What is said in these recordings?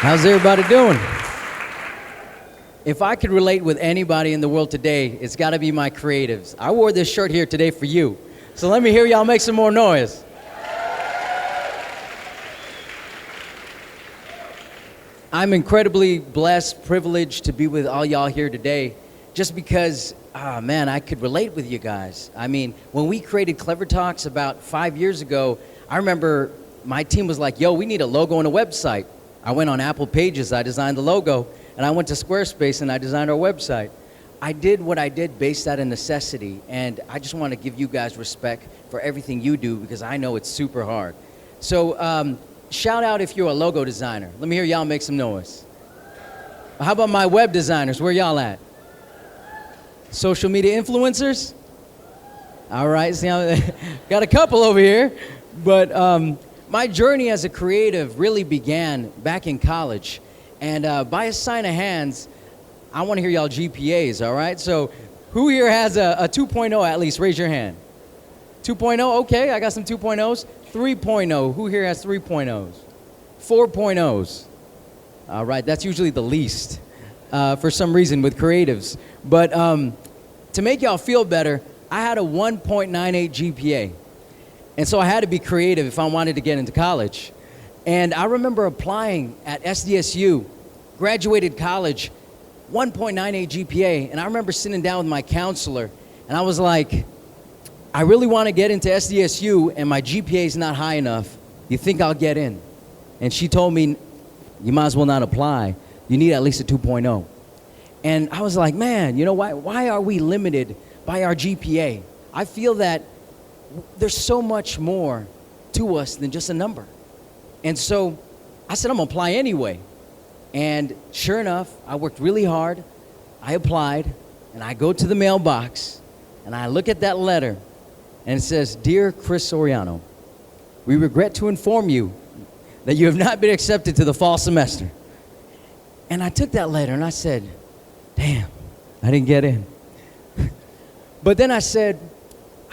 How's everybody doing? If I could relate with anybody in the world today, it's got to be my creatives. I wore this shirt here today for you. So let me hear y'all make some more noise. I'm incredibly blessed, privileged to be with all y'all here today just because, man, I could relate with you guys. I mean, when we created Clever Talks about 5 years ago, I remember my team was like, yo, we need a logo and a website. I went on Apple Pages, I designed the logo, and I went to Squarespace and I designed our website. I did what I did based out of necessity, and I just want to give you guys respect for everything you do because I know it's super hard. So shout out if you're a logo designer. Let me hear y'all make some noise. How about my web designers? Where y'all at? Social media influencers? All right, see, got a couple over here, but my journey as a creative really began back in college. And by a sign of hands, I want to hear y'all GPAs, all right? So who here has a 2.0 at least? Raise your hand. 2.0, okay, I got some 2.0s. 3.0, who here has 3.0s? 4.0s. All right, that's usually the least for some reason with creatives. But to make y'all feel better, I had a 1.98 GPA. And so I had to be creative if I wanted to get into college. And I remember applying at SDSU, graduated college, 1.98 GPA. And I remember sitting down with my counselor, and I was like, I really want to get into SDSU, and my GPA is not high enough. You think I'll get in? And she told me, you might as well not apply. You need at least a 2.0. And I was like, man, you know, why are we limited by our GPA? I feel that there's so much more to us than just a number. And so I said, I'm gonna apply anyway. And sure enough, I worked really hard. I applied, and I go to the mailbox, and I look at that letter, and it says, Dear Chris Soriano, we regret to inform you that you have not been accepted to the fall semester. And I took that letter, and I said, damn, I didn't get in. But then I said,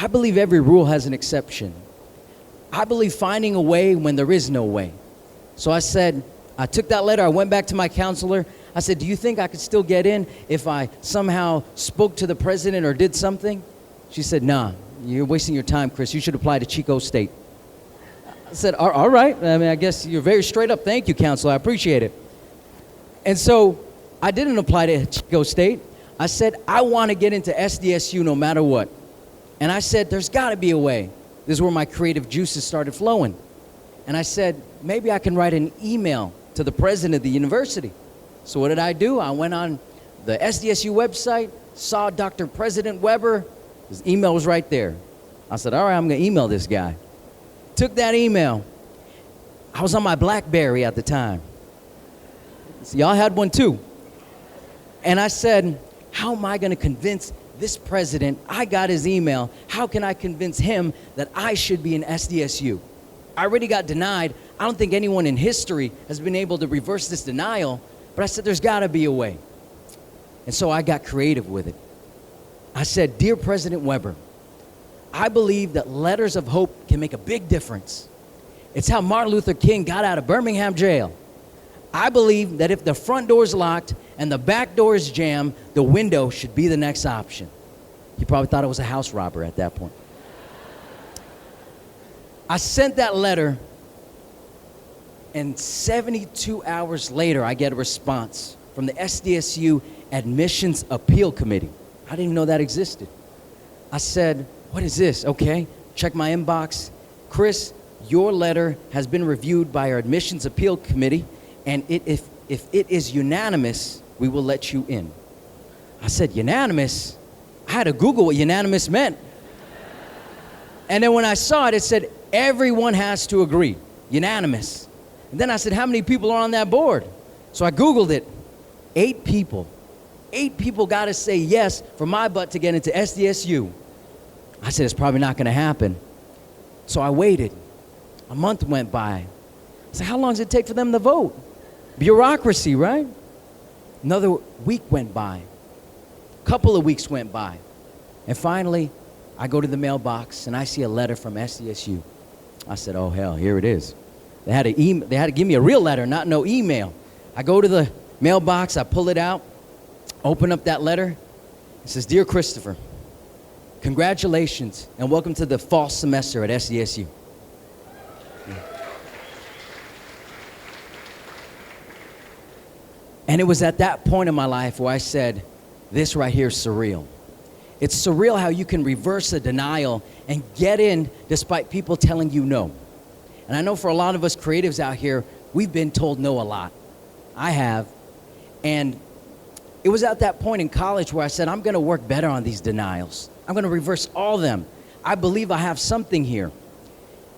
I believe every rule has an exception. I believe finding a way when there is no way. So I said, I took that letter, I went back to my counselor. I said, do you think I could still get in if I somehow spoke to the president or did something? She said, nah, you're wasting your time, Chris. You should apply to Chico State. I said, all right. I mean, I guess you're very straight up. Thank you, counselor. I appreciate it. And so I didn't apply to Chico State. I said, I want to get into SDSU no matter what. And I said, there's got to be a way. This is where my creative juices started flowing. And I said, maybe I can write an email to the president of the university. So what did I do? I went on the SDSU website, saw Dr. President Weber. His email was right there. I said, all right, I'm going to email this guy. Took that email. I was on my BlackBerry at the time. So y'all had one too. And I said, how am I going to convince this president? I got his email. How can I convince him that I should be in SDSU? I already got denied. I don't think anyone in history has been able to reverse this denial, but I said, there's got to be a way. And so I got creative with it. I said, Dear President Weber, I believe that letters of hope can make a big difference. It's how Martin Luther King got out of Birmingham jail. I believe that if the front door is locked and the back door is jammed, the window should be the next option. He probably thought it was a house robber at that point. I sent that letter, and 72 hours later, I get a response from the SDSU Admissions Appeal Committee. I didn't even know that existed. I said, what is this? Okay, check my inbox. Chris, your letter has been reviewed by our Admissions Appeal Committee, and if it is unanimous, we will let you in. I said, unanimous? I had to Google what unanimous meant. And then when I saw it, it said, everyone has to agree, unanimous. And then I said, how many people are on that board? So I Googled it. 8 people. 8 people got to say yes for my butt to get into SDSU. I said, it's probably not going to happen. So I waited. A month went by. I said, how long does it take for them to vote? Bureaucracy, right? Another week went by. A couple of weeks went by. And finally, I go to the mailbox and I see a letter from SDSU. I said, oh hell, here it is. They had to give me a real letter, not no email. I go to the mailbox, I pull it out, open up that letter. It says, "Dear Christopher, congratulations and welcome to the fall semester at SDSU." And it was at that point in my life where I said, this right here is surreal. It's surreal how you can reverse a denial and get in despite people telling you no. And I know for a lot of us creatives out here, we've been told no a lot. I have. And it was at that point in college where I said, I'm going to work better on these denials. I'm going to reverse all of them. I believe I have something here.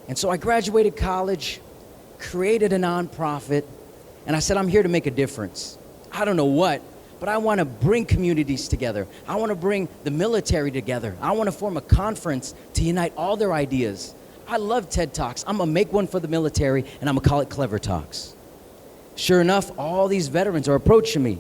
And so I graduated college, created a nonprofit, and I said, I'm here to make a difference. I don't know what, but I want to bring communities together. I want to bring the military together. I want to form a conference to unite all their ideas. I love TED Talks. I'm going to make one for the military, and I'm going to call it Clever Talks. Sure enough, all these veterans are approaching me.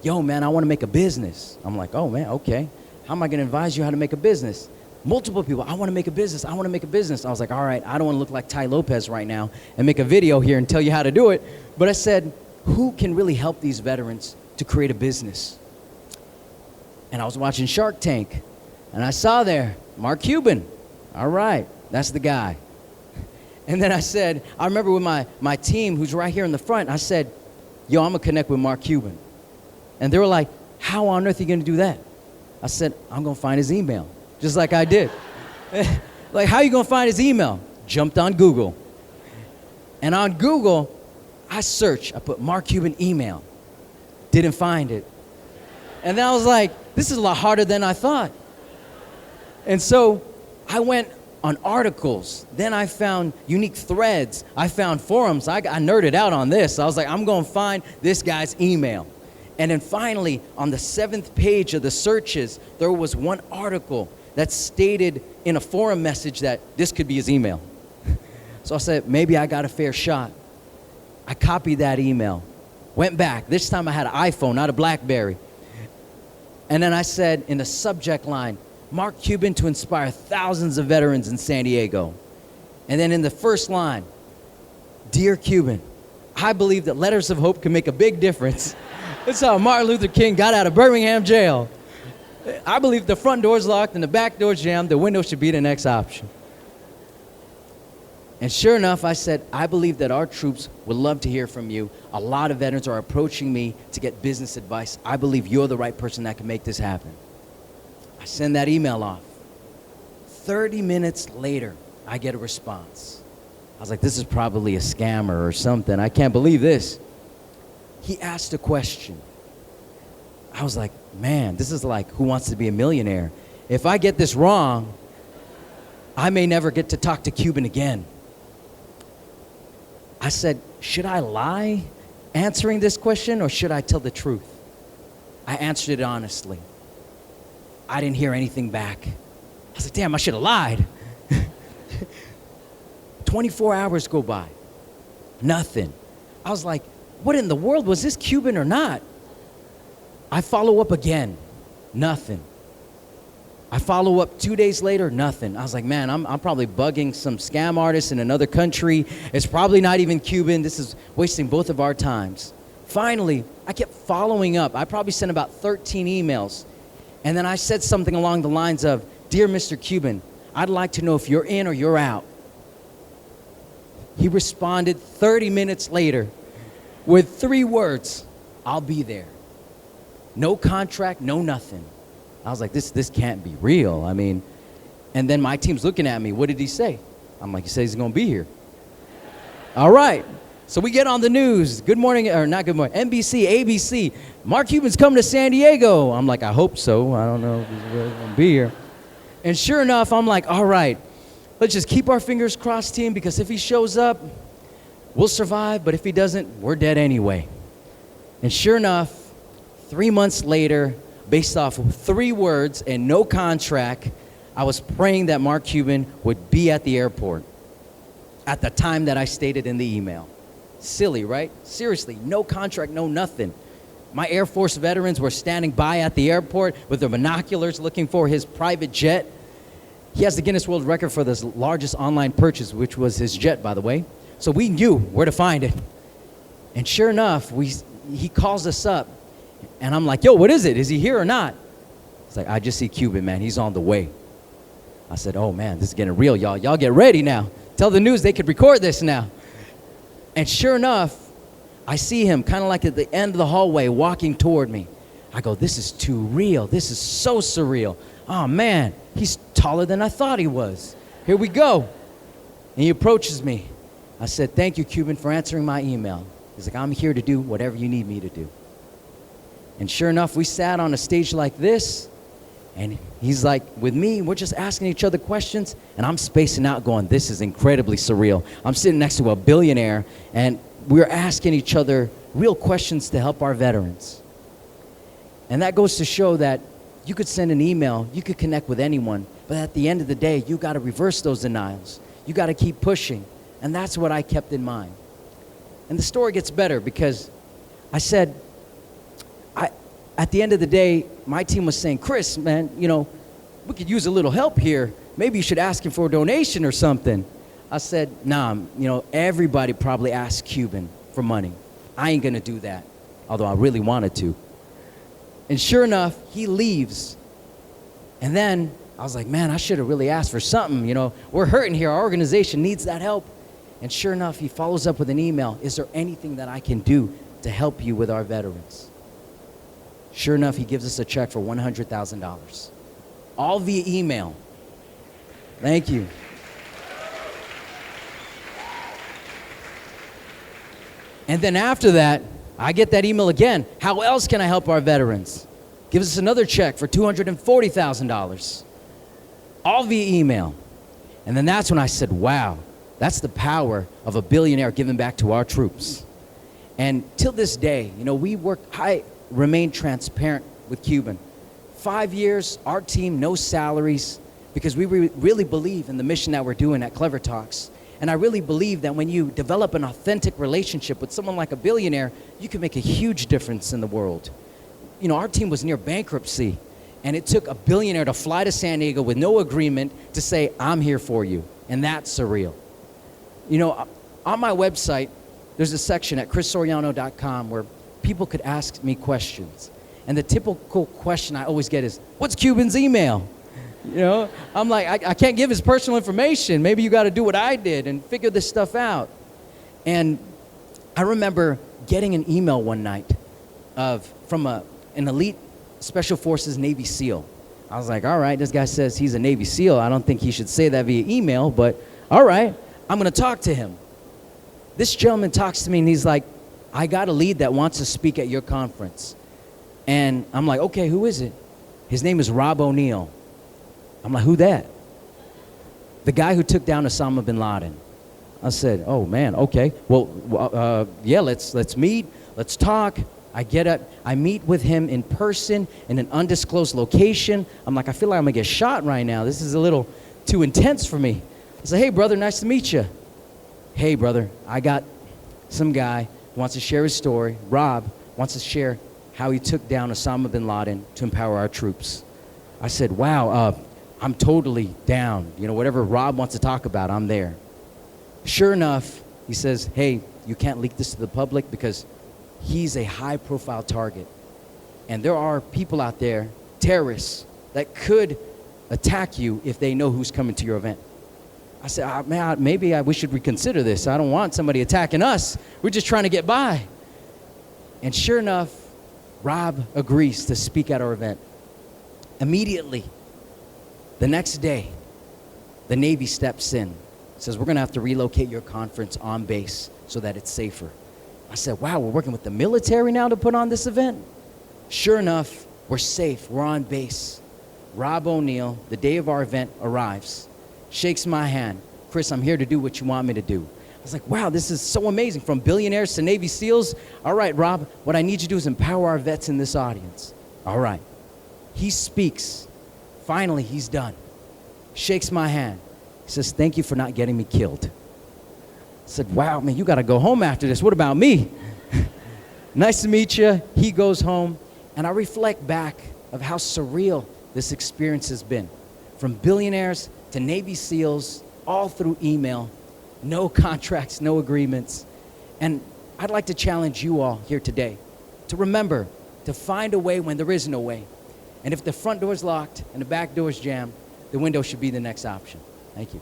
Yo, man, I want to make a business. I'm like, oh, man, okay. How am I going to advise you how to make a business? Multiple people, I want to make a business. I want to make a business. I was like, all right, I don't want to look like Ty Lopez right now and make a video here and tell you how to do it. But I said, who can really help these veterans to create a business? And I was watching Shark Tank, and I saw there, Mark Cuban. All right, that's the guy. And then I said, I remember with my team who's right here in the front, I said, yo, I'm going to connect with Mark Cuban. And they were like, how on earth are you going to do that? I said, I'm going to find his email, just like I did. Like, how are you going to find his email? Jumped on Google. And on Google, I searched. I put Mark Cuban email. Didn't find it. And then I was like, this is a lot harder than I thought. And so I went on articles. Then I found unique threads. I found forums. I nerded out on this. I was like, I'm going to find this guy's email. And then finally, on the 7th page of the searches, there was one article that stated in a forum message that this could be his email. So I said, maybe I got a fair shot. I copied that email, went back. This time I had an iPhone, not a BlackBerry. And then I said in the subject line, Mark Cuban to inspire thousands of veterans in San Diego. And then in the first line, Dear Cuban, I believe that letters of hope can make a big difference. That's how Martin Luther King got out of Birmingham jail. I believe the front door's locked and the back door's jammed. The window should be the next option. And sure enough, I said, I believe that our troops would love to hear from you. A lot of veterans are approaching me to get business advice. I believe you're the right person that can make this happen. I send that email off. 30 minutes later, I get a response. I was like, this is probably a scammer or something. I can't believe this. He asked a question. I was like, man, this is like Who Wants to Be a Millionaire? If I get this wrong, I may never get to talk to Cuban again. I said, should I lie answering this question or should I tell the truth? I answered it honestly. I didn't hear anything back. I said, damn, I should have lied. 24 hours go by. Nothing. I was like, what in the world? Was this Cuban or not? I follow up again. Nothing. I follow up 2 days later, nothing. I was like, man, I'm probably bugging some scam artist in another country. It's probably not even Cuban. This is wasting both of our times. Finally, I kept following up. I probably sent about 13 emails. And then I said something along the lines of, Dear Mr. Cuban, I'd like to know if you're in or you're out. He responded 30 minutes later with 3 words, I'll be there. No contract, no nothing. I was like, this can't be real. I mean, and then my team's looking at me. What did he say? I'm like, he said he's going to be here. All right. So we get on the news. Good morning, or not good morning, NBC, ABC. Mark Cuban's coming to San Diego. I'm like, I hope so. I don't know if he's really going to be here. And sure enough, I'm like, all right, let's just keep our fingers crossed, team, because if he shows up, we'll survive. But if he doesn't, we're dead anyway. And sure enough, 3 months later, based off of 3 words and no contract, I was praying that Mark Cuban would be at the airport at the time that I stated in the email. Silly, right? Seriously, no contract, no nothing. My Air Force veterans were standing by at the airport with their binoculars looking for his private jet. He has the Guinness World Record for the largest online purchase, which was his jet, by the way. So we knew where to find it. And sure enough, he calls us up, and I'm like, yo, what is it? Is he here or not? He's like, I just see Cuban, man. He's on the way. I said, oh, man, this is getting real, y'all. Y'all get ready now. Tell the news they could record this now. And sure enough, I see him kind of like at the end of the hallway walking toward me. I go, this is too real. This is so surreal. Oh, man, he's taller than I thought he was. Here we go. And he approaches me. I said, thank you, Cuban, for answering my email. He's like, I'm here to do whatever you need me to do. And sure enough, we sat on a stage like this, and he's like, with me, we're just asking each other questions, and I'm spacing out going, this is incredibly surreal. I'm sitting next to a billionaire, and we're asking each other real questions to help our veterans. And that goes to show that you could send an email, you could connect with anyone, but at the end of the day, you got to reverse those denials. You got to keep pushing, and that's what I kept in mind. And the story gets better because I said, at the end of the day, my team was saying, Chris, man, you know, we could use a little help here. Maybe you should ask him for a donation or something. I said, nah, you know, everybody probably asks Cuban for money. I ain't gonna do that, although I really wanted to. And sure enough, he leaves. And then I was like, man, I should have really asked for something. You know, we're hurting here. Our organization needs that help. And sure enough, he follows up with an email. Is there anything that I can do to help you with our veterans? Sure enough, he gives us a check for $100,000. All via email. Thank you. And then after that, I get that email again. How else can I help our veterans? Gives us another check for $240,000. All via email. And then that's when I said, wow, that's the power of a billionaire giving back to our troops. And till this day, you know, I remain transparent with Cuban. 5 years, our team, no salaries, because we really believe in the mission that we're doing at Clever Talks. And I really believe that when you develop an authentic relationship with someone like a billionaire, you can make a huge difference in the world. You know, our team was near bankruptcy, and it took a billionaire to fly to San Diego with no agreement to say, I'm here for you. And that's surreal. You know, on my website, there's a section at chrissoriano.com where people could ask me questions. And the typical question I always get is, what's Cuban's email? You know, I'm like, I can't give his personal information. Maybe you got to do what I did and figure this stuff out. And I remember getting an email one night from an elite Special Forces Navy SEAL. I was like, all right, this guy says he's a Navy SEAL. I don't think he should say that via email, but all right, I'm going to talk to him. This gentleman talks to me, and he's like, I got a lead that wants to speak at your conference. And I'm like, okay, who is it? His name is Rob O'Neill. I'm like, who that? The guy who took down Osama bin Laden. I said, oh man, okay. Well, yeah, let's meet, let's talk. I meet with him in person in an undisclosed location. I'm like, I feel like I'm gonna get shot right now. This is a little too intense for me. I said, hey brother, nice to meet you. Hey brother, I got some guy who wants to share his story. Rob wants to share how he took down Osama bin Laden to empower our troops. I said, wow, I'm totally down. You know, whatever Rob wants to talk about, I'm there. Sure enough, he says, hey, you can't leak this to the public because he's a high-profile target. And there are people out there, terrorists, that could attack you if they know who's coming to your event. I said, man, maybe we should reconsider this. I don't want somebody attacking us. We're just trying to get by. And sure enough, Rob agrees to speak at our event. Immediately, the next day, the Navy steps in, says, we're going to have to relocate your conference on base so that it's safer. I said, wow, we're working with the military now to put on this event? Sure enough, we're safe. We're on base. Rob O'Neill, the day of our event, arrives, shakes my hand. Chris, I'm here to do what you want me to do. I was like, wow, this is so amazing. From billionaires to Navy SEALs. All right, Rob, what I need you to do is empower our vets in this audience. All right. He speaks. Finally, he's done. Shakes my hand. He says, thank you for not getting me killed. I said, wow, man, you got to go home after this. What about me? Nice to meet you. He goes home, and I reflect back of how surreal this experience has been. From billionaires to Navy SEALs, all through email, no contracts, no agreements. And I'd like to challenge you all here today. to remember to find a way when there is no way. And if the front door is locked and the back door is jammed, the window should be the next option. Thank you.